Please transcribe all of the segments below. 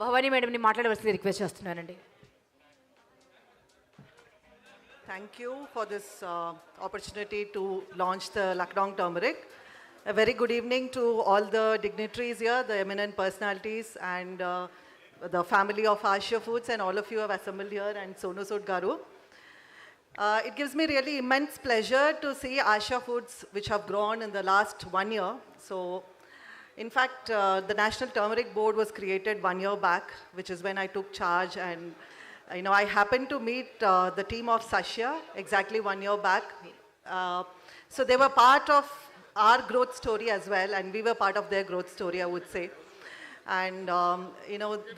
భవానీ మేడంని మాట్లాడవలసింది రిక్వెస్ట్ చేస్తున్నానండి. Thank you for this opportunity to launch the Lucknow Turmeric. A very good evening to all the dignitaries here, the eminent personalities, and the family of Asha Foods, and all of you have assembled here, and Sonu Sood Garu. It gives me really immense pleasure to see Asha Foods, which have grown in the last 1 year. So, in fact, the National Turmeric Board was created 1 year back, which is when I took charge, and I happened to meet the team of Sashya exactly 1 year back. So they were part of our growth story as well, and we were part of their growth story, I would say. And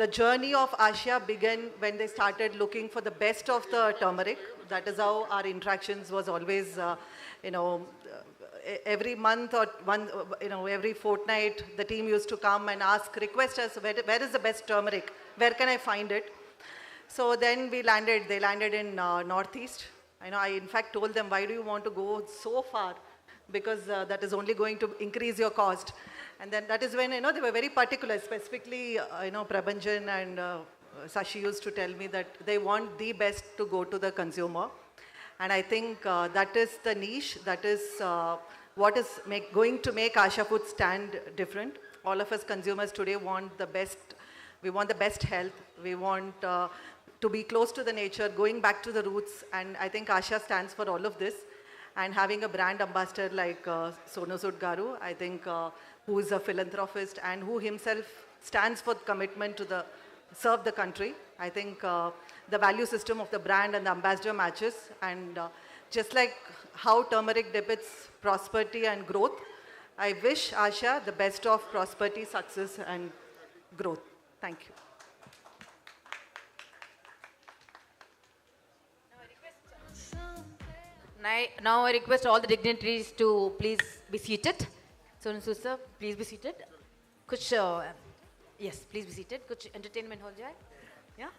the journey of Asha began when they started looking for the best of the turmeric. That is how our interactions was always, every month or every fortnight, the team used to come and request us, where is the best turmeric? Where can I find it? So then they landed in Northeast. I in fact told them, why do you want to go so far? Because that is only going to increase your cost. And then that is when, they were very particular, specifically, Prabhanjan and Sashi used to tell me that they want the best to go to the consumer. And I think that is the niche, that is what is going to make Asha Foods stand different. All of us consumers today want the best. We want the best health. We want to be close to the nature, going back to the roots. And I think Asha stands for all of this. And having a brand ambassador like Sonu Sood Garu, I think who is a philanthropist and who himself stands for commitment to serve the country. I think the value system of the brand and the ambassador matches. And just like how turmeric depicts prosperity and growth, I wish Asha the best of prosperity, success and growth. Thank you. Now I request all the dignitaries to please be seated. Sonu Sood sir, please be seated. Yes, please be seated. कुछ entertainment हो जाए? Yeah.